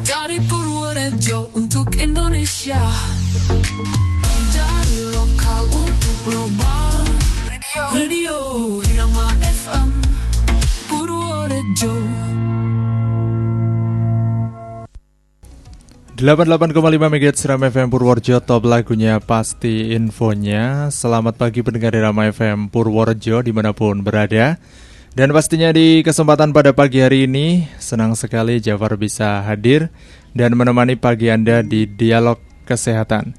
Dari Purworejo untuk Indonesia, dari lokal untuk global. Radio Irama FM Purworejo 88,5 MHz Irama FM Purworejo, top lagunya pasti infonya. Selamat pagi pendengar Irama FM Purworejo dimanapun berada. Dan pastinya di kesempatan pada pagi hari ini, senang sekali Jafar bisa hadir dan menemani pagi Anda di Dialog Kesehatan.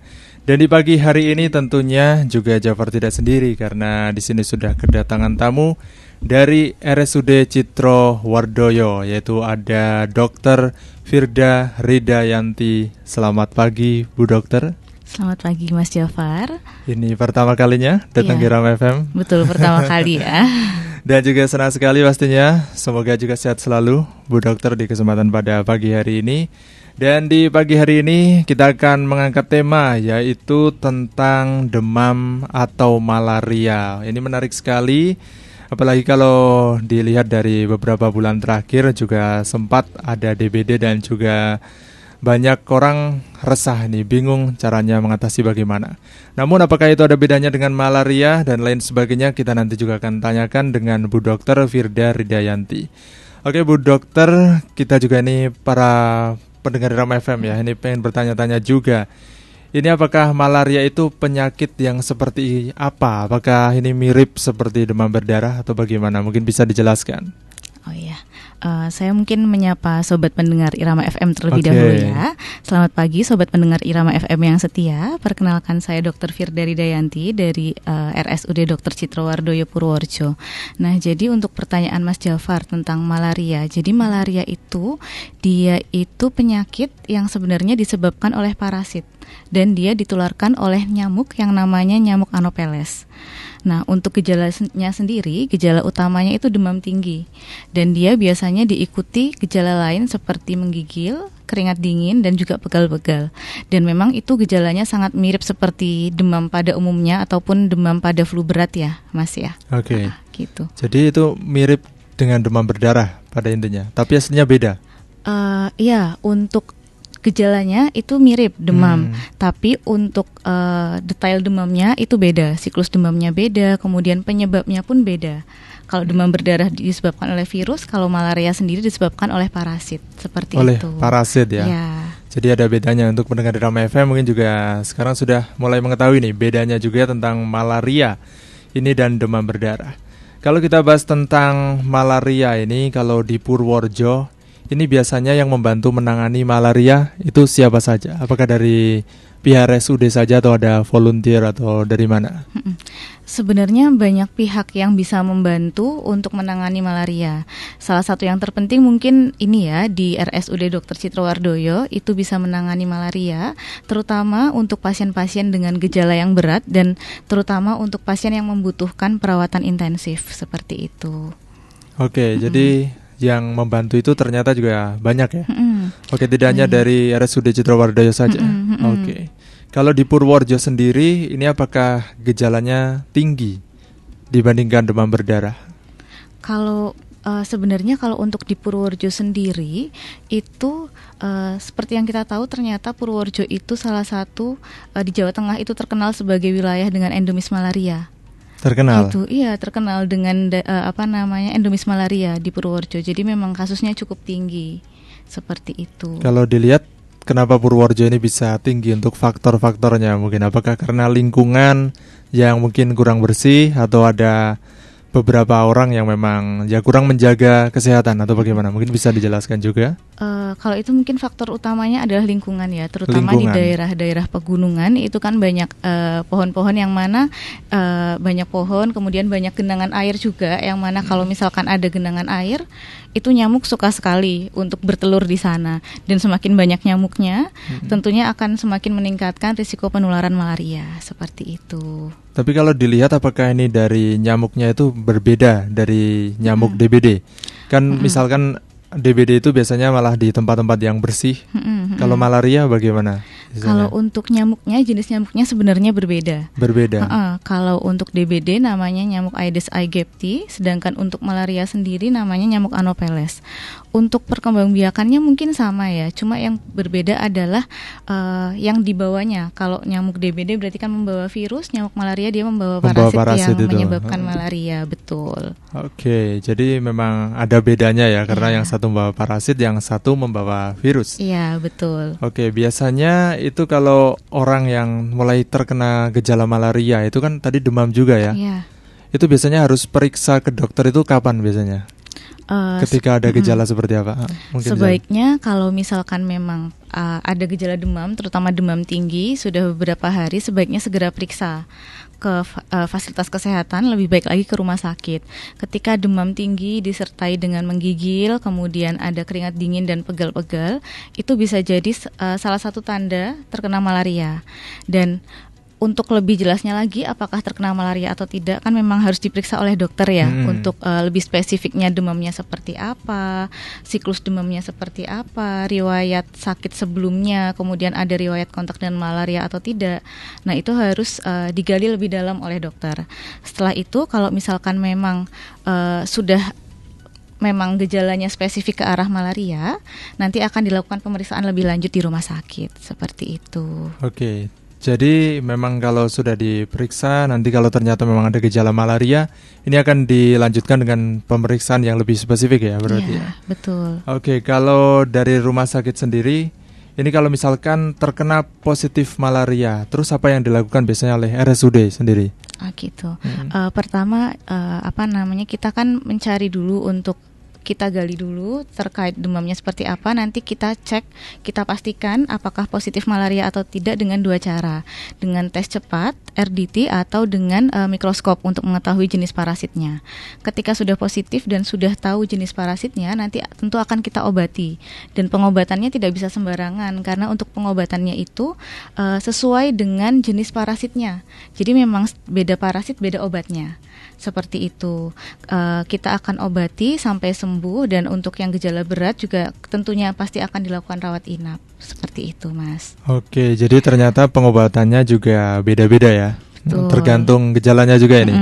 Dan di pagi hari ini tentunya juga Jafar tidak sendiri, karena di sini sudah kedatangan tamu dari RSUD Citro Wardoyo, yaitu ada Dr. Firda Ridayanti. Selamat pagi Bu Dokter. Selamat pagi Mas Jafar. Ini pertama kalinya datang ke Irama FM. Betul, pertama kali ya. Dan juga senang sekali pastinya, semoga juga sehat selalu Bu Dokter di kesempatan pada pagi hari ini. Dan di pagi hari ini kita akan mengangkat tema, yaitu tentang demam atau malaria. Ini menarik sekali, apalagi kalau dilihat dari beberapa bulan terakhir juga sempat ada DBD dan juga banyak orang resah nih, bingung caranya mengatasi bagaimana. Namun apakah itu ada bedanya dengan malaria dan lain sebagainya, kita nanti juga akan tanyakan dengan Bu Dokter Firda Ridayanti. Oke Bu Dokter, kita juga ini para pendengar Irama FM ya, ini pengen bertanya-tanya juga. Ini apakah malaria itu penyakit yang seperti apa? Apakah ini mirip seperti demam berdarah atau bagaimana? Mungkin bisa dijelaskan. Oh iya, saya mungkin menyapa sobat pendengar Irama FM terlebih dahulu ya. Selamat pagi sobat pendengar Irama FM yang setia. Perkenalkan, saya Dr. Firda Ridayanti dari RSUD Dr. Citro Wardoyo Purworejo. Nah, jadi untuk pertanyaan Mas Jafar tentang malaria. Jadi malaria itu, dia itu penyakit yang sebenarnya disebabkan oleh parasit, dan dia ditularkan oleh nyamuk yang namanya nyamuk Anopheles. Nah, untuk gejalanya sendiri, gejala utamanya itu demam tinggi, dan dia biasanya diikuti gejala lain seperti menggigil, keringat dingin, dan juga pegal-pegal. Dan memang itu gejalanya sangat mirip seperti demam pada umumnya ataupun demam pada flu berat ya, Mas ya. Oke. Gitu. Jadi itu mirip dengan demam berdarah pada intinya, tapi aslinya beda. Ya, untuk gejalanya itu mirip demam, tapi untuk detail demamnya itu beda, siklus demamnya beda, kemudian penyebabnya pun beda. Kalau demam berdarah disebabkan oleh virus, kalau malaria sendiri disebabkan oleh parasit, seperti oleh itu. Oleh parasit ya. Jadi ada bedanya. Untuk pendengar Irama FM mungkin juga sekarang sudah mulai mengetahui nih bedanya juga tentang malaria ini dan demam berdarah. Kalau kita bahas tentang malaria ini, kalau di Purworejo ini biasanya yang membantu menangani malaria itu siapa saja? Apakah dari pihak RSUD saja atau ada volunteer atau dari mana? Sebenarnya banyak pihak yang bisa membantu untuk menangani malaria. Salah satu yang terpenting mungkin ini ya, di RSUD Dr. Citro Wardoyo itu bisa menangani malaria, terutama untuk pasien-pasien dengan gejala yang berat dan terutama untuk pasien yang membutuhkan perawatan intensif, seperti itu. Oke, jadi yang membantu itu ternyata juga banyak ya. Oke, tidak hanya dari RSUD Citro Wardoyo saja. Oke. Kalau di Purworejo sendiri, ini apakah gejalanya tinggi dibandingkan demam berdarah? Kalau sebenarnya kalau untuk di Purworejo sendiri itu seperti yang kita tahu, ternyata Purworejo itu salah satu di Jawa Tengah itu terkenal sebagai wilayah dengan endemis malaria. Terkenal? Itu, iya, terkenal dengan endemis malaria di Purworejo. Jadi memang kasusnya cukup tinggi, seperti itu. Kalau dilihat, kenapa Purworejo ini bisa tinggi untuk faktor-faktornya? Mungkin apakah karena lingkungan yang mungkin kurang bersih, atau ada beberapa orang yang memang ya kurang menjaga kesehatan, atau bagaimana? Mungkin bisa dijelaskan juga. Kalau itu mungkin faktor utamanya adalah lingkungan ya, terutama di daerah-daerah pegunungan itu kan banyak pohon-pohon yang mana banyak pohon, kemudian banyak genangan air juga, yang mana kalau misalkan ada genangan air itu nyamuk suka sekali untuk bertelur di sana, dan semakin banyak nyamuknya tentunya akan semakin meningkatkan risiko penularan malaria, seperti itu. Tapi kalau dilihat apakah ini dari nyamuknya itu berbeda dari nyamuk DBD? Kan misalkan DBD itu biasanya malah di tempat-tempat yang bersih. Kalau malaria bagaimana? Kalau untuk nyamuknya, jenis nyamuknya sebenarnya berbeda. Kalau untuk DBD namanya nyamuk Aedes aegypti, sedangkan untuk malaria sendiri namanya nyamuk Anopheles. Untuk perkembangbiakannya mungkin sama ya, cuma yang berbeda adalah yang dibawanya. Kalau nyamuk DBD berarti kan membawa virus, nyamuk malaria dia membawa parasit yang itu menyebabkan malaria, betul. Oke, jadi memang ada bedanya ya, karena yang satu membawa parasit, yang satu membawa virus. Iya, betul. Oke, biasanya itu kalau orang yang mulai terkena gejala malaria itu kan tadi demam juga ya. Iya. Itu biasanya harus periksa ke dokter itu kapan biasanya? Ketika ada gejala seperti apa? Mungkin sebaiknya kalau misalkan memang ada gejala demam, terutama demam tinggi, sudah beberapa hari, sebaiknya segera periksa ke fasilitas kesehatan, lebih baik lagi ke rumah sakit. Ketika demam tinggi disertai dengan menggigil, kemudian ada keringat dingin dan pegal-pegal, itu bisa jadi salah satu tanda terkena malaria. Dan untuk lebih jelasnya lagi apakah terkena malaria atau tidak kan memang harus diperiksa oleh dokter ya, untuk lebih spesifiknya demamnya seperti apa, siklus demamnya seperti apa, riwayat sakit sebelumnya, kemudian ada riwayat kontak dengan malaria atau tidak. Nah itu harus digali lebih dalam oleh dokter. Setelah itu kalau misalkan memang sudah memang gejalanya spesifik ke arah malaria, nanti akan dilakukan pemeriksaan lebih lanjut di rumah sakit, seperti itu. Oke. Jadi memang kalau sudah diperiksa, nanti kalau ternyata memang ada gejala malaria, ini akan dilanjutkan dengan pemeriksaan yang lebih spesifik ya berarti ya? Betul. Oke, kalau dari rumah sakit sendiri, ini kalau misalkan terkena positif malaria, terus apa yang dilakukan biasanya oleh RSUD sendiri? Gitu. Pertama, kita kan mencari dulu untuk kita gali dulu terkait demamnya seperti apa, nanti kita cek, kita pastikan apakah positif malaria atau tidak dengan dua cara, dengan tes cepat, RDT, atau dengan mikroskop untuk mengetahui jenis parasitnya. Ketika sudah positif dan sudah tahu jenis parasitnya, nanti tentu akan kita obati, dan pengobatannya tidak bisa sembarangan, karena untuk pengobatannya itu sesuai dengan jenis parasitnya. Jadi memang beda parasit, beda obatnya. Seperti itu, kita akan obati sampai sembuh, dan untuk yang gejala berat juga tentunya pasti akan dilakukan rawat inap. Seperti itu, Mas. Oke, jadi ternyata pengobatannya juga beda-beda ya. Betul. Tergantung gejalanya juga ini.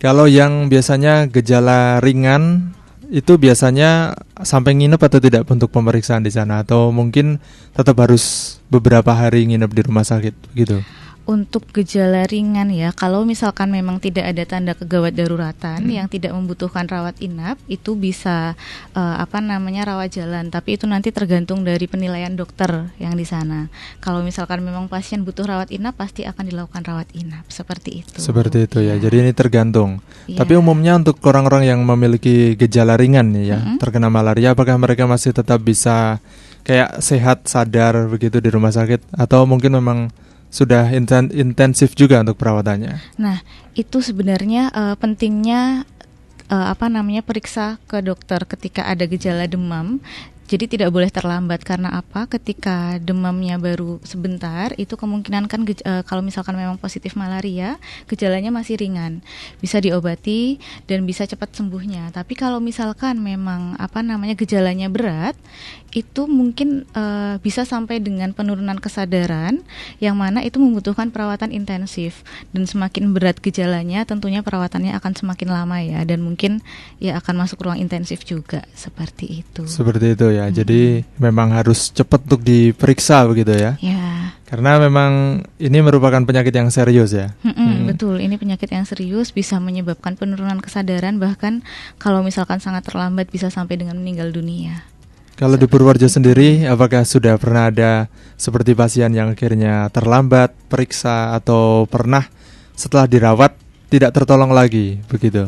Kalau yang biasanya gejala ringan itu biasanya sampai nginep atau tidak untuk pemeriksaan di sana, atau mungkin tetap harus beberapa hari nginep di rumah sakit begitu? Untuk gejala ringan ya, kalau misalkan memang tidak ada tanda kegawat daruratan yang tidak membutuhkan rawat inap, itu bisa rawat jalan. Tapi itu nanti tergantung dari penilaian dokter yang di sana. Kalau misalkan memang pasien butuh rawat inap, pasti akan dilakukan rawat inap. Seperti itu. Seperti itu ya. Jadi ini tergantung. Ya. Tapi umumnya untuk orang-orang yang memiliki gejala ringan nih ya, terkena malaria, apakah mereka masih tetap bisa kayak sehat, sadar begitu di rumah sakit, atau mungkin memang sudah intensif juga untuk perawatannya? Nah, itu sebenarnya pentingnya periksa ke dokter ketika ada gejala demam. Jadi tidak boleh terlambat, karena apa? Ketika demamnya baru sebentar, itu kemungkinan kan kalau misalkan memang positif malaria, gejalanya masih ringan, bisa diobati dan bisa cepat sembuhnya. Tapi kalau misalkan memang gejalanya berat, itu mungkin bisa sampai dengan penurunan kesadaran, yang mana itu membutuhkan perawatan intensif. Dan semakin berat gejalanya, tentunya perawatannya akan semakin lama ya, dan mungkin ya akan masuk ruang intensif juga, seperti itu. Seperti itu ya. Jadi memang harus cepat untuk diperiksa begitu ya. Ya. Karena memang ini merupakan penyakit yang serius ya. Betul, ini penyakit yang serius, bisa menyebabkan penurunan kesadaran, bahkan kalau misalkan sangat terlambat bisa sampai dengan meninggal dunia. Kalau di Purworejo sendiri, apakah sudah pernah ada seperti pasien yang akhirnya terlambat periksa, atau pernah setelah dirawat tidak tertolong lagi begitu?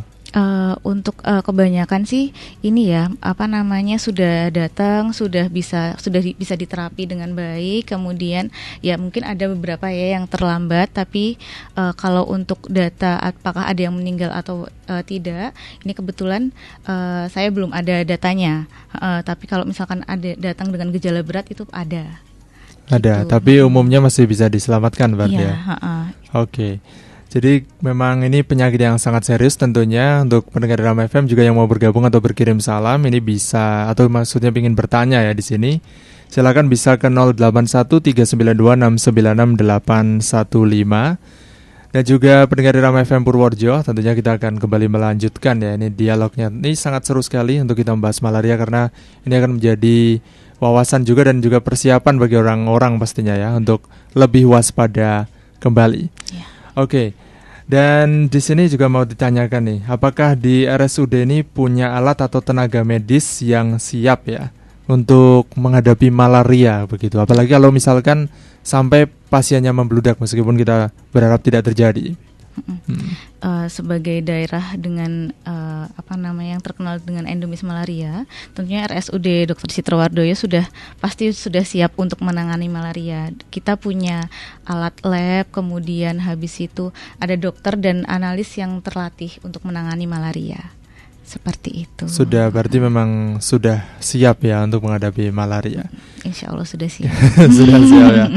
Untuk kebanyakan sih ini ya, sudah datang, sudah bisa diterapi dengan baik. Kemudian ya mungkin ada beberapa ya yang terlambat, tapi kalau untuk data apakah ada yang meninggal atau tidak, ini kebetulan saya belum ada datanya. Tapi kalau misalkan ada datang dengan gejala berat, itu ada. Ada, gitu. Tapi umumnya masih bisa diselamatkan berarti ya. Oke. Jadi memang ini penyakit yang sangat serius tentunya. Untuk pendengar Rama FM juga yang mau bergabung atau berkirim salam, ini bisa, atau maksudnya ingin bertanya ya di sini, silakan bisa ke 081392696815. Dan juga pendengar Irama FM Purworejo, tentunya kita akan kembali melanjutkan ya. Ini dialognya, ini sangat seru sekali untuk kita membahas malaria karena ini akan menjadi wawasan juga dan juga persiapan bagi orang-orang pastinya ya untuk lebih waspada kembali. Oke. Dan di sini juga mau ditanyakan nih, apakah di RSUD ini punya alat atau tenaga medis yang siap ya untuk menghadapi malaria begitu? Apalagi kalau misalkan sampai pasiennya membludak meskipun kita berharap tidak terjadi. Sebagai daerah dengan yang terkenal dengan endemis malaria, tentunya RSUD Dr. Citrawardoyo pasti sudah siap untuk menangani malaria. Kita punya alat lab, kemudian habis itu ada dokter dan analis yang terlatih untuk menangani malaria. Seperti itu. Sudah, berarti memang sudah siap ya untuk menghadapi malaria. Insya Allah sudah siap. Sudah siap ya.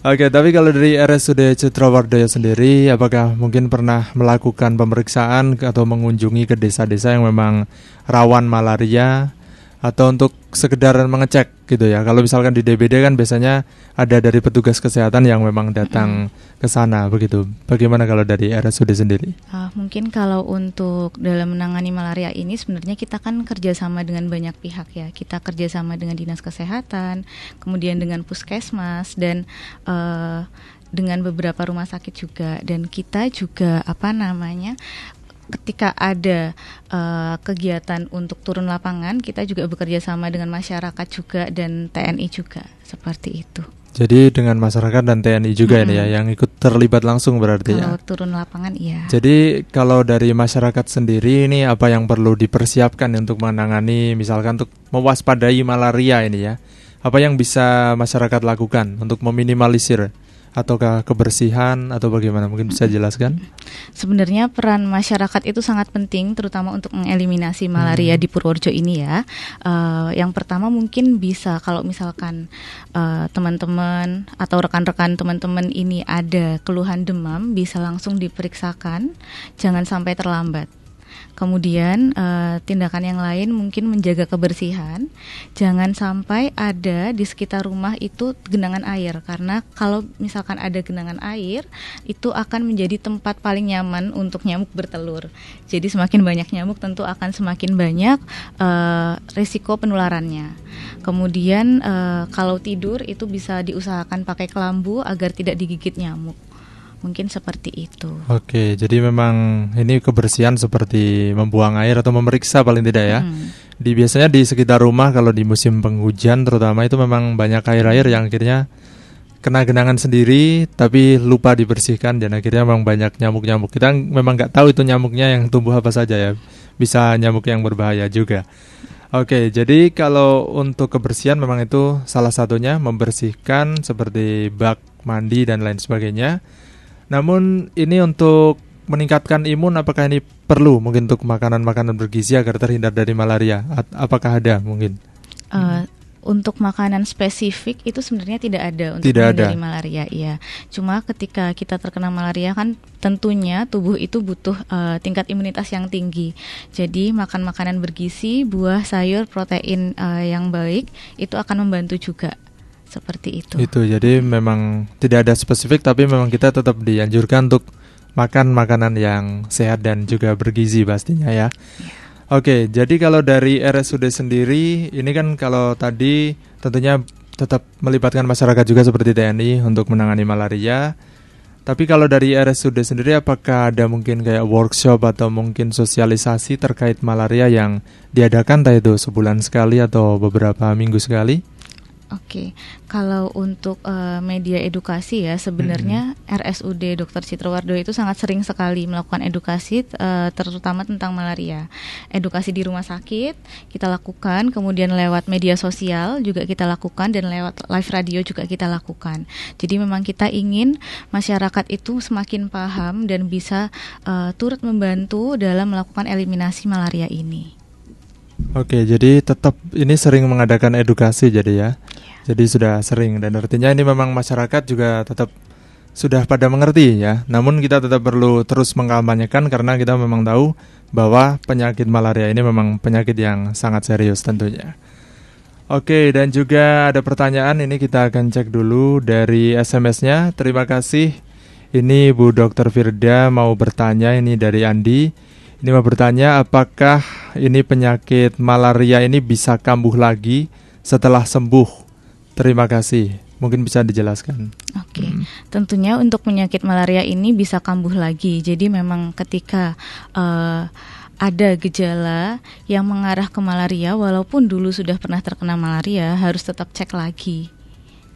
Oke, tapi kalau dari RSUD Citrawardoyo sendiri, apakah mungkin pernah melakukan pemeriksaan atau mengunjungi ke desa-desa yang memang rawan malaria, atau untuk sekedar mengecek gitu ya? Kalau misalkan di DBD kan biasanya ada dari petugas kesehatan yang memang datang ke sana begitu. Bagaimana kalau dari RSUD sendiri? Mungkin kalau untuk dalam menangani malaria ini sebenarnya kita kan kerjasama dengan banyak pihak ya. Kita kerjasama dengan Dinas Kesehatan, kemudian dengan Puskesmas dan dengan beberapa rumah sakit juga. Dan kita juga ketika ada kegiatan untuk turun lapangan, kita juga bekerja sama dengan masyarakat juga dan TNI juga, seperti itu. Jadi dengan masyarakat dan TNI juga ini ya, yang ikut terlibat langsung berarti kalau ya? Turun lapangan iya. Jadi kalau dari masyarakat sendiri ini apa yang perlu dipersiapkan untuk menangani, misalkan untuk mewaspadai malaria ini ya? Apa yang bisa masyarakat lakukan untuk meminimalisir? Ataukah kebersihan atau bagaimana? Mungkin bisa jelaskan? Sebenarnya peran masyarakat itu sangat penting, terutama untuk mengeliminasi malaria di Purworejo ini ya. Yang pertama mungkin bisa kalau misalkan teman-teman atau rekan-rekan teman-teman ini ada keluhan demam, bisa langsung diperiksakan, jangan sampai terlambat. Kemudian tindakan yang lain mungkin menjaga kebersihan. Jangan sampai ada di sekitar rumah itu genangan air, karena kalau misalkan ada genangan air itu akan menjadi tempat paling nyaman untuk nyamuk bertelur. Jadi semakin banyak nyamuk tentu akan semakin banyak risiko penularannya. Kemudian kalau tidur itu bisa diusahakan pakai kelambu agar tidak digigit nyamuk. Mungkin seperti itu. Oke, jadi memang ini kebersihan seperti membuang air atau memeriksa paling tidak ya. Biasanya di sekitar rumah kalau di musim penghujan terutama itu memang banyak air-air yang akhirnya kena genangan sendiri tapi lupa dibersihkan dan akhirnya memang banyak nyamuk-nyamuk. Kita memang nggak tahu itu nyamuknya yang tumbuh apa saja ya. Bisa nyamuk yang berbahaya juga. Oke, jadi kalau untuk kebersihan memang itu salah satunya membersihkan seperti bak mandi dan lain sebagainya. Namun ini untuk meningkatkan imun, apakah ini perlu mungkin untuk makanan-makanan bergizi agar terhindar dari malaria? Apakah ada mungkin? Untuk makanan spesifik itu sebenarnya tidak ada untuk menghindari malaria, ya. Cuma ketika kita terkena malaria kan tentunya tubuh itu butuh tingkat imunitas yang tinggi. Jadi makan makanan bergizi, buah, sayur, protein yang baik itu akan membantu juga. Seperti itu. Itu jadi memang tidak ada spesifik tapi memang kita tetap dianjurkan untuk makan makanan yang sehat dan juga bergizi pastinya ya. Oke, jadi kalau dari RSUD sendiri ini kan kalau tadi tentunya tetap melibatkan masyarakat juga seperti TNI untuk menangani malaria. Tapi kalau dari RSUD sendiri apakah ada mungkin kayak workshop atau mungkin sosialisasi terkait malaria yang diadakan entah itu sebulan sekali atau beberapa minggu sekali? Oke, kalau untuk media edukasi ya sebenarnya RSUD Dr. Citrawardoyo itu sangat sering sekali melakukan edukasi terutama tentang malaria. Edukasi di rumah sakit kita lakukan, kemudian lewat media sosial juga kita lakukan dan lewat live radio juga kita lakukan. Jadi memang kita ingin masyarakat itu semakin paham dan bisa turut membantu dalam melakukan eliminasi malaria ini. Oke, jadi tetap ini sering mengadakan edukasi jadi ya. Jadi sudah sering dan artinya ini memang masyarakat juga tetap sudah pada mengerti ya. Namun kita tetap perlu terus mengkampanyekan karena kita memang tahu bahwa penyakit malaria ini memang penyakit yang sangat serius tentunya. Oke, dan juga ada pertanyaan ini kita akan cek dulu dari SMS-nya. Terima kasih. Ini Bu Dr. Firda mau bertanya, ini dari Andi. Ini mau bertanya, apakah ini penyakit malaria ini bisa kambuh lagi setelah sembuh? Terima kasih. Mungkin bisa dijelaskan. Oke, tentunya untuk penyakit malaria ini bisa kambuh lagi. Jadi memang ketika ada gejala yang mengarah ke malaria, walaupun dulu sudah pernah terkena malaria, harus tetap cek lagi.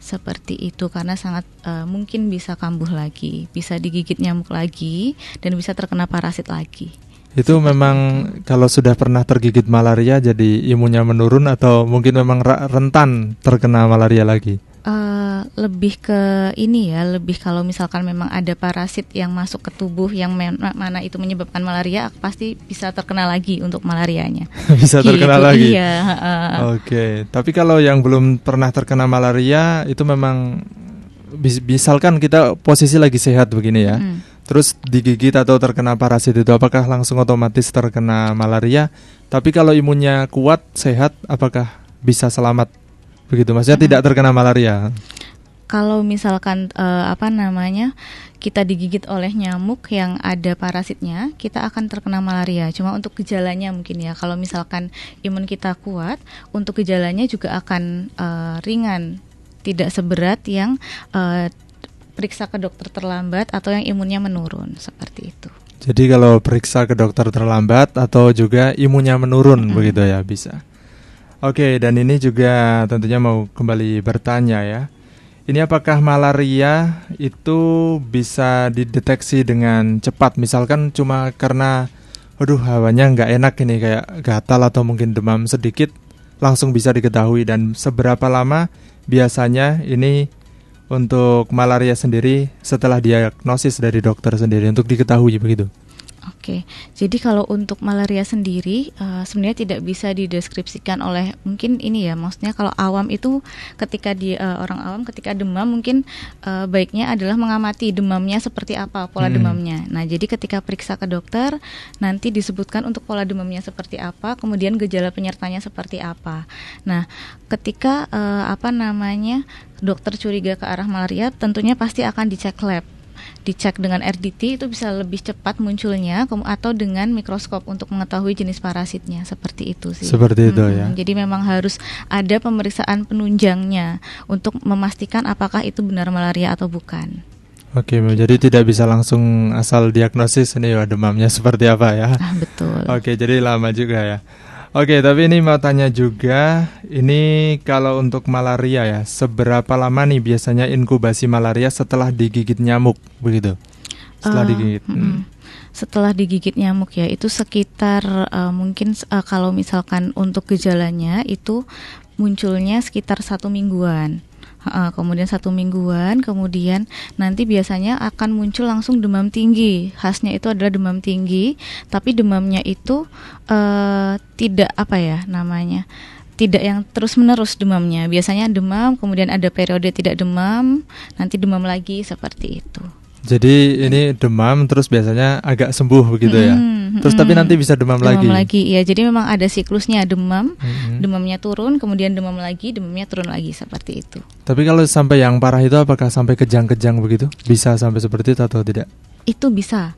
Seperti itu, karena sangat mungkin bisa kambuh lagi, bisa digigit nyamuk lagi, dan bisa terkena parasit lagi. Itu memang kalau sudah pernah tergigit malaria jadi imunnya menurun atau mungkin memang rentan terkena malaria lagi? Lebih ke ini ya, lebih kalau misalkan memang ada parasit yang masuk ke tubuh yang mana itu menyebabkan malaria, pasti bisa terkena lagi untuk malarianya. Bisa terkena lagi? Iya. Oke, tapi kalau yang belum pernah terkena malaria itu memang misalkan kita posisi lagi sehat begini ya, terus digigit atau terkena parasit itu apakah langsung otomatis terkena malaria? Tapi kalau imunnya kuat, sehat, apakah bisa selamat? Begitu, maksudnya tidak terkena malaria. Kalau misalkan kita digigit oleh nyamuk yang ada parasitnya, kita akan terkena malaria. Cuma untuk gejalanya mungkin ya, kalau misalkan imun kita kuat, untuk gejalanya juga akan ringan, tidak seberat yang periksa ke dokter terlambat atau yang imunnya menurun, seperti itu. Jadi kalau periksa ke dokter terlambat atau juga imunnya menurun, begitu ya, bisa. Oke, dan ini juga tentunya mau kembali bertanya ya. Ini apakah malaria itu bisa dideteksi dengan cepat? Misalkan cuma karena hawanya nggak enak ini, kayak gatal atau mungkin demam sedikit, langsung bisa diketahui. Dan seberapa lama biasanya ini untuk malaria sendiri setelah diagnosis dari dokter sendiri untuk diketahui begitu? Oke, jadi kalau untuk malaria sendiri sebenarnya tidak bisa dideskripsikan oleh mungkin ini ya, maksudnya kalau awam itu ketika orang awam ketika demam mungkin baiknya adalah mengamati demamnya seperti apa, pola demamnya. Nah, jadi ketika periksa ke dokter nanti disebutkan untuk pola demamnya seperti apa, kemudian gejala penyertanya seperti apa. Nah, ketika dokter curiga ke arah malaria, tentunya pasti akan dicek lab. Dicek dengan RDT itu bisa lebih cepat munculnya, atau dengan mikroskop untuk mengetahui jenis parasitnya, seperti itu sih. Seperti itu ya. Jadi memang harus ada pemeriksaan penunjangnya untuk memastikan apakah itu benar malaria atau bukan. Oke, jadi tidak bisa langsung asal diagnosis ini demamnya seperti apa ya. Betul. Oke, jadi lama juga ya. Oke, tapi ini mau tanya juga, ini kalau untuk malaria ya, seberapa lama nih biasanya inkubasi malaria setelah digigit nyamuk, begitu? Setelah digigit. Setelah digigit nyamuk ya, itu sekitar mungkin kalau misalkan untuk gejalanya itu munculnya sekitar 1 mingguan. Kemudian 1 mingguan, kemudian nanti biasanya akan muncul langsung demam tinggi. Khasnya itu adalah demam tinggi, tapi demamnya itu tidak tidak yang terus-menerus demamnya. Biasanya demam, kemudian ada periode tidak demam, nanti demam lagi, seperti itu. Jadi ini demam terus biasanya agak sembuh begitu ya. Terus tapi nanti bisa demam lagi. Demam lagi, ya. Jadi memang ada siklusnya, demam, demamnya turun, kemudian demam lagi, demamnya turun lagi, seperti itu. Tapi kalau sampai yang parah itu apakah sampai kejang-kejang begitu? Bisa sampai seperti itu atau tidak? Itu bisa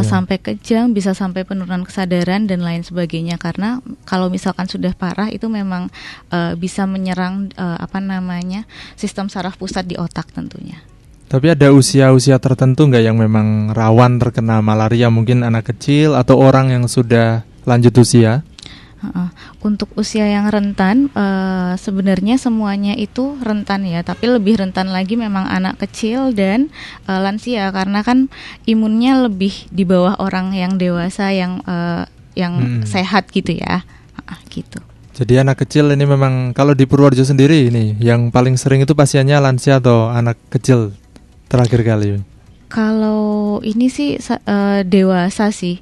sampai kejang, bisa sampai penurunan kesadaran dan lain sebagainya. Karena kalau misalkan sudah parah itu memang bisa menyerang sistem saraf pusat di otak tentunya. Tapi ada usia-usia tertentu nggak yang memang rawan terkena malaria? Mungkin anak kecil atau orang yang sudah lanjut usia? Untuk usia yang rentan, sebenarnya semuanya itu rentan ya. Tapi lebih rentan lagi memang anak kecil dan lansia, karena kan imunnya lebih di bawah orang yang dewasa yang sehat gitu ya. Gitu. Jadi anak kecil ini memang kalau di Purworejo sendiri ini yang paling sering itu pasiennya lansia atau anak kecil? Terakhir kali. Kalau ini sih dewasa sih.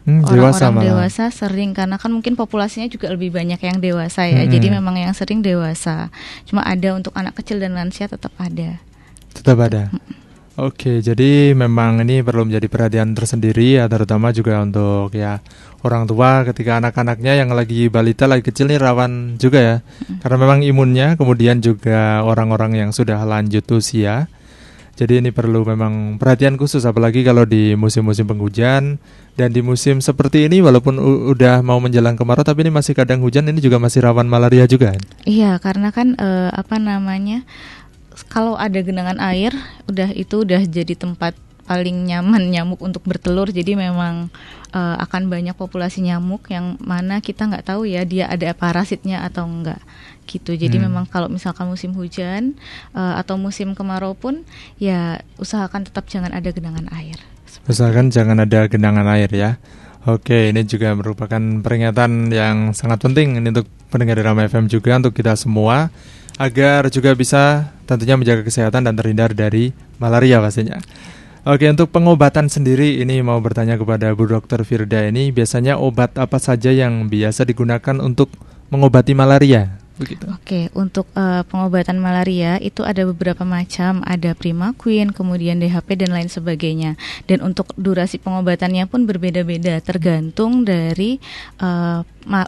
Orang-orang dewasa sering, karena kan mungkin populasinya juga lebih banyak yang dewasa ya. Jadi memang yang sering dewasa. Cuma ada untuk anak kecil dan lansia tetap ada. Tetap ada. Oke, jadi memang ini perlu menjadi perhatian tersendiri ya, terutama juga untuk ya orang tua ketika anak-anaknya yang lagi balita, lagi kecil nih rawan juga ya. Karena memang imunnya, kemudian juga orang-orang yang sudah lanjut usia. Jadi ini perlu memang perhatian khusus, apalagi kalau di musim-musim penghujan. Dan di musim seperti ini walaupun udah mau menjelang kemarau, tapi ini masih kadang hujan, ini juga masih rawan malaria juga. Iya, karena kan kalau ada genangan air, udah jadi tempat paling nyaman nyamuk untuk bertelur. Jadi memang akan banyak populasi nyamuk yang mana kita nggak tahu ya dia ada parasitnya atau enggak gitu. Jadi memang kalau misalkan musim hujan atau musim kemarau pun ya usahakan tetap jangan ada genangan air. Usahakan jangan ada genangan air ya. Oke, ini juga merupakan peringatan yang sangat penting ini untuk pendengar Irama FM juga, untuk kita semua, agar juga bisa tentunya menjaga kesehatan dan terhindar dari malaria pastinya. Oke, untuk pengobatan sendiri ini mau bertanya kepada Bu Dr. Firda, ini biasanya obat apa saja yang biasa digunakan untuk mengobati malaria? Begitu. Oke, untuk pengobatan malaria itu ada beberapa macam, ada Primaquine, kemudian DHP dan lain sebagainya. Dan untuk durasi pengobatannya pun berbeda-beda, tergantung dari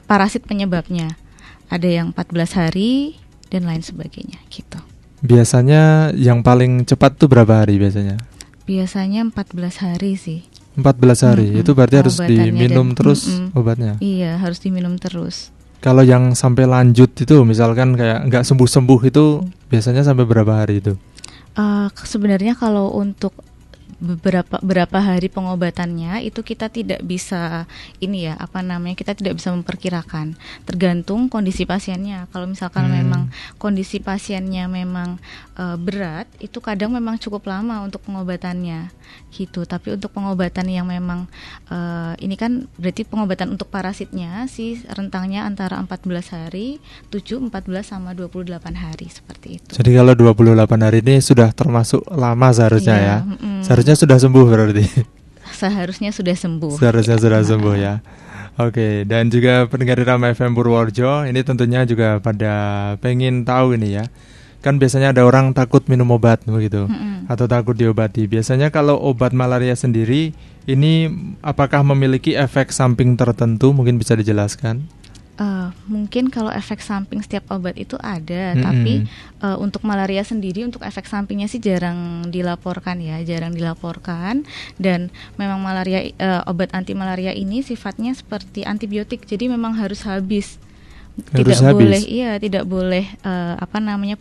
parasit penyebabnya. Ada yang 14 hari dan lain sebagainya, gitu. Biasanya yang paling cepat tuh berapa hari biasanya? Biasanya 14 hari sih. 14 hari, itu berarti harus diminum terus obatnya? Iya, harus diminum terus. Kalau yang sampai lanjut itu, misalkan kayak nggak sembuh-sembuh itu, biasanya sampai berapa hari itu? Sebenarnya kalau untuk berapa hari pengobatannya itu kita tidak bisa kita tidak bisa memperkirakan, tergantung kondisi pasiennya. Kalau misalkan memang kondisi pasiennya memang berat, itu kadang memang cukup lama untuk pengobatannya gitu. Tapi untuk pengobatan yang memang ini kan berarti pengobatan untuk parasitnya sih rentangnya antara 14 hari, 7, 14 sama 28 hari seperti itu. Jadi kalau 28 hari ini sudah termasuk lama seharusnya ya. Seharusnya sudah sembuh berarti. Seharusnya sudah sembuh. Seharusnya sudah sembuh ya. Oke, dan juga pendengar Irama FM Purworejo ini tentunya juga pada pengen tahu ini ya. Kan biasanya ada orang takut minum obat begitu, atau takut diobati. Biasanya kalau obat malaria sendiri ini apakah memiliki efek samping tertentu? Mungkin bisa dijelaskan. Mungkin kalau efek samping setiap obat itu ada, tapi untuk malaria sendiri untuk efek sampingnya sih jarang dilaporkan. Dan memang obat anti malaria ini sifatnya seperti antibiotik, jadi memang harus habis. Tidak boleh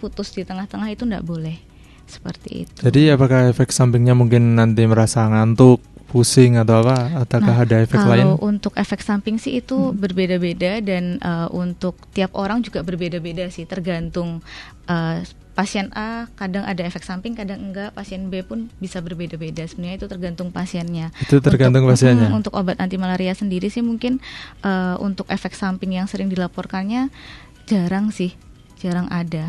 putus di tengah-tengah, itu tidak boleh seperti itu. Jadi apakah efek sampingnya mungkin nanti merasa ngantuk, pusing atau apa? Ataukah ada efek lain? Kalau untuk efek samping sih itu berbeda-beda, dan untuk tiap orang juga berbeda-beda sih, tergantung pasien A kadang ada efek samping, kadang enggak. Pasien B pun bisa berbeda-beda. Sebenarnya itu tergantung pasiennya. Itu tergantung pasiennya. Untuk obat anti malaria sendiri sih mungkin untuk efek samping yang sering dilaporkannya jarang ada.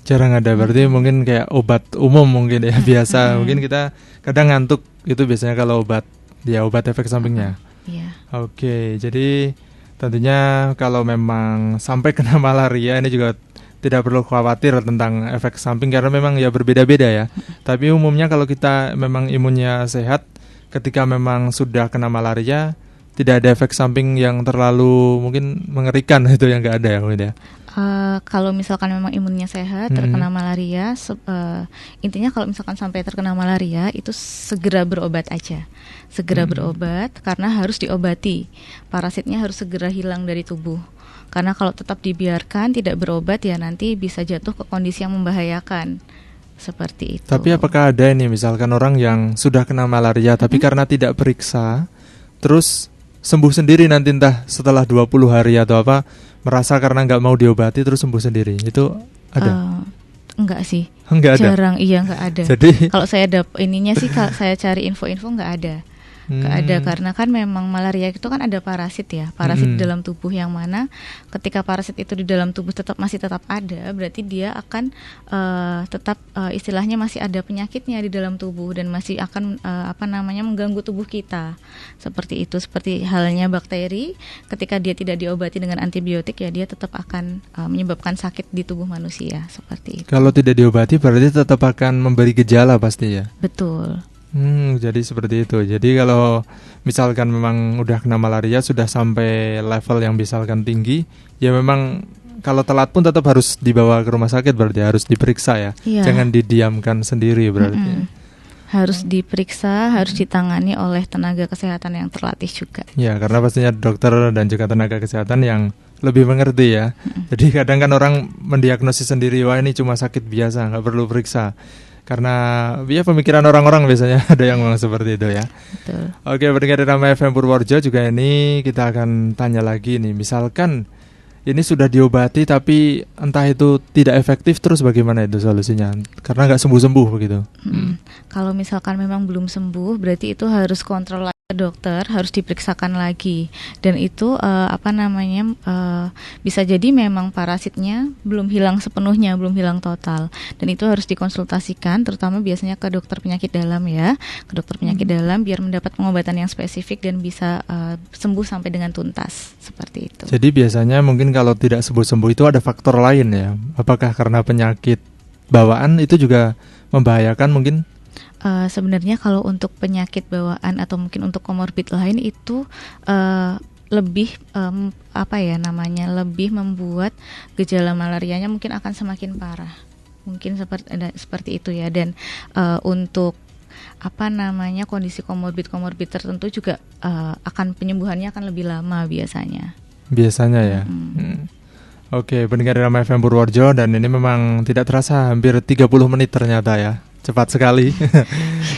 Jarang ada, berarti mungkin kayak obat umum mungkin ya, biasa. Mungkin kita kadang ngantuk, itu biasanya kalau obat efek sampingnya. Iya. Oke, jadi tentunya kalau memang sampai kena malaria ini juga tidak perlu khawatir tentang efek samping, karena memang ya berbeda-beda ya. Tapi umumnya kalau kita memang imunnya sehat, ketika memang sudah kena malaria tidak ada efek samping yang terlalu mungkin mengerikan, itu yang nggak ada ya mungkin ya. Kalau misalkan memang imunnya sehat, terkena malaria, intinya kalau misalkan sampai terkena malaria itu segera berobat aja, berobat, karena harus diobati, parasitnya harus segera hilang dari tubuh. Karena kalau tetap dibiarkan tidak berobat ya nanti bisa jatuh ke kondisi yang membahayakan, seperti itu. Tapi apakah ada ini misalkan orang yang sudah kena malaria tapi karena tidak periksa, terus sembuh sendiri nanti entah setelah 20 hari atau apa, merasa karena nggak mau diobati terus sembuh sendiri, itu ada? Enggak sih, jarang, nggak ada. Jadi kalau saya saya cari info-info nggak ada. Karena kan memang malaria itu kan ada parasit ya, parasit di dalam tubuh, yang mana ketika parasit itu di dalam tubuh masih tetap ada, berarti dia akan tetap istilahnya masih ada penyakitnya di dalam tubuh dan masih akan mengganggu tubuh kita, seperti itu. Seperti halnya bakteri, ketika dia tidak diobati dengan antibiotik ya dia tetap akan menyebabkan sakit di tubuh manusia, seperti itu. Kalau tidak diobati berarti tetap akan memberi gejala pasti ya? Betul. Jadi seperti itu. Jadi kalau misalkan memang udah kena malaria, sudah sampai level yang misalkan tinggi, ya memang kalau telat pun tetap harus dibawa ke rumah sakit, berarti harus diperiksa ya. Jangan didiamkan sendiri berarti. harus diperiksa, harus ditangani oleh tenaga kesehatan yang terlatih juga. Ya, karena pastinya dokter dan juga tenaga kesehatan yang lebih mengerti ya. Jadi kadang kan orang mendiagnosis sendiri, wah ini cuma sakit biasa, nggak perlu periksa. Karena ya pemikiran orang-orang biasanya ada yang memang seperti itu ya. Betul. Oke, pendengar Irama FM Purworejo juga ini kita akan tanya lagi nih. Misalkan ini sudah diobati tapi entah itu tidak efektif, terus bagaimana itu solusinya? Karena nggak sembuh-sembuh begitu. Kalau misalkan memang belum sembuh, berarti itu harus kontrol lagi ke dokter, harus diperiksakan lagi. Dan itu bisa jadi memang parasitnya belum hilang sepenuhnya, belum hilang total. Dan itu harus dikonsultasikan, terutama biasanya ke dokter penyakit dalam ya, ke dokter penyakit dalam biar mendapat pengobatan yang spesifik dan bisa sembuh sampai dengan tuntas, seperti itu. Jadi biasanya mungkin kalau tidak sembuh-sembuh itu ada faktor lain ya. Apakah karena penyakit bawaan itu juga membahayakan mungkin? Sebenarnya kalau untuk penyakit bawaan atau mungkin untuk komorbid lain itu lebih lebih membuat gejala malarianya mungkin akan semakin parah. Mungkin seperti itu ya. Dan untuk kondisi komorbid tertentu juga penyembuhannya akan lebih lama biasanya. Biasanya ya. Oke, pendengar Irama FM Purworejo, dan ini memang tidak terasa hampir 30 menit ternyata ya. Cepat sekali.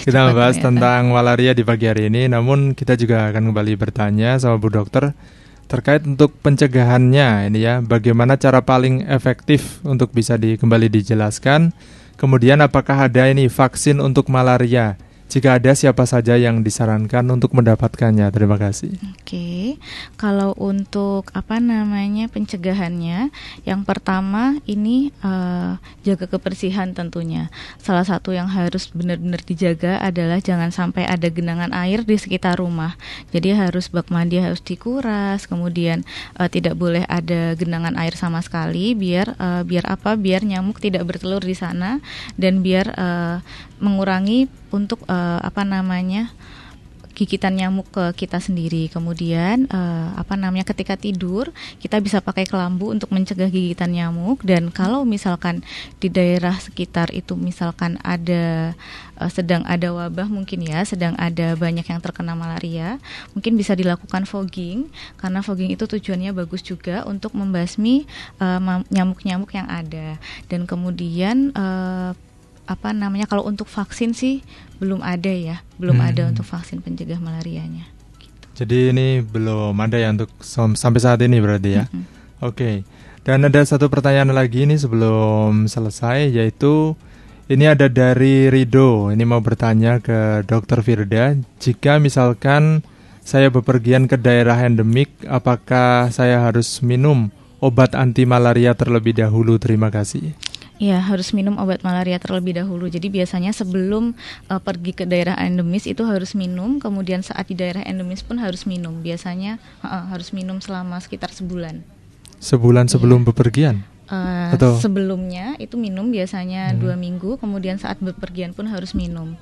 Kita membahas tentang malaria di pagi hari ini. Namun kita juga akan kembali bertanya sama Bu Dokter terkait untuk pencegahannya ini ya. Bagaimana cara paling efektif untuk bisa kembali dijelaskan. Kemudian apakah ada ini vaksin untuk malaria? Jika ada, siapa saja yang disarankan untuk mendapatkannya? Terima kasih. Oke, kalau untuk pencegahannya, yang pertama ini jaga kebersihan tentunya. Salah satu yang harus benar-benar dijaga adalah jangan sampai ada genangan air di sekitar rumah. Jadi bak mandi harus dikuras, kemudian tidak boleh ada genangan air sama sekali, biar nyamuk tidak bertelur di sana, dan biar mengurangi untuk gigitan nyamuk ke kita sendiri. Kemudian ketika tidur kita bisa pakai kelambu untuk mencegah gigitan nyamuk. Dan kalau misalkan di daerah sekitar itu misalkan sedang ada wabah mungkin ya, sedang ada banyak yang terkena malaria, mungkin bisa dilakukan fogging, karena fogging itu tujuannya bagus juga untuk membasmi nyamuk-nyamuk yang ada. Dan kemudian kalau untuk vaksin sih belum ada untuk vaksin pencegah malarianya. Gitu. Jadi ini belum ada ya untuk sampai saat ini berarti ya. Oke. Dan ada satu pertanyaan lagi nih sebelum selesai, yaitu ini ada dari Rido. Ini mau bertanya ke Dr. Firda, jika misalkan saya bepergian ke daerah endemik, apakah saya harus minum obat anti malaria terlebih dahulu? Terima kasih. Ya, harus minum obat malaria terlebih dahulu. Jadi biasanya sebelum pergi ke daerah endemis itu harus minum, kemudian saat di daerah endemis pun harus minum. Biasanya harus minum selama sekitar sebulan. Sebulan sebelum bepergian? Atau? Sebelumnya itu minum biasanya 2 minggu, kemudian saat bepergian pun harus minum.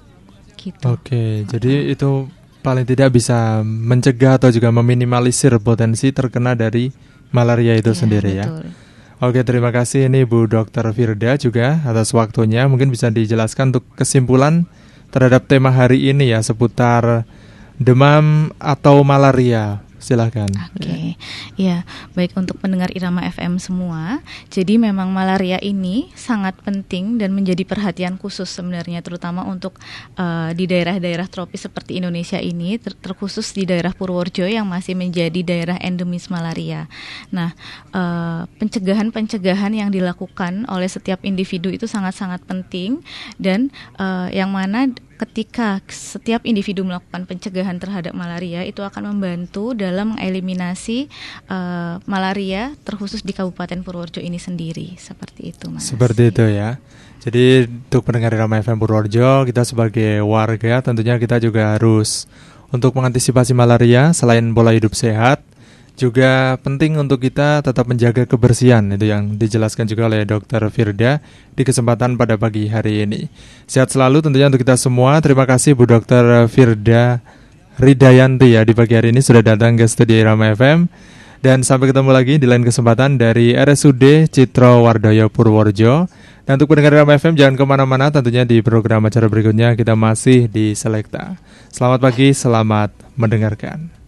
Gitu. Oke, jadi itu paling tidak bisa mencegah atau juga meminimalisir potensi terkena dari malaria itu sendiri betul. Ya. Oke, terima kasih ini Bu Dr. Firda juga atas waktunya. Mungkin bisa dijelaskan untuk kesimpulan terhadap tema hari ini ya, seputar demam atau malaria. Silakan. Oke. Ya, baik untuk pendengar Irama FM semua. Jadi memang malaria ini sangat penting dan menjadi perhatian khusus sebenarnya, terutama untuk di daerah-daerah tropis seperti Indonesia ini, terkhusus di daerah Purworejo yang masih menjadi daerah endemis malaria. Nah, pencegahan yang dilakukan oleh setiap individu itu sangat-sangat penting, dan yang mana ketika setiap individu melakukan pencegahan terhadap malaria itu akan membantu dalam mengeliminasi malaria terkhusus di Kabupaten Purworejo ini sendiri. Seperti itu, Mas. Seperti itu ya. Jadi untuk pendengar Irama FM Purworejo, kita sebagai warga tentunya kita juga harus untuk mengantisipasi malaria. Selain pola hidup sehat, juga penting untuk kita tetap menjaga kebersihan. Itu yang dijelaskan juga oleh Dr. Firda di kesempatan pada pagi hari ini. Sehat selalu tentunya untuk kita semua. Terima kasih Bu Dr. Firda Ridayanti ya di pagi hari ini sudah datang ke studio Irama FM. Dan sampai ketemu lagi di lain kesempatan dari RSUD Citro Wardoyo Purworejo. Dan untuk pendengar Irama FM jangan kemana-mana, tentunya di program acara berikutnya kita masih di Selekta. Selamat pagi, selamat mendengarkan.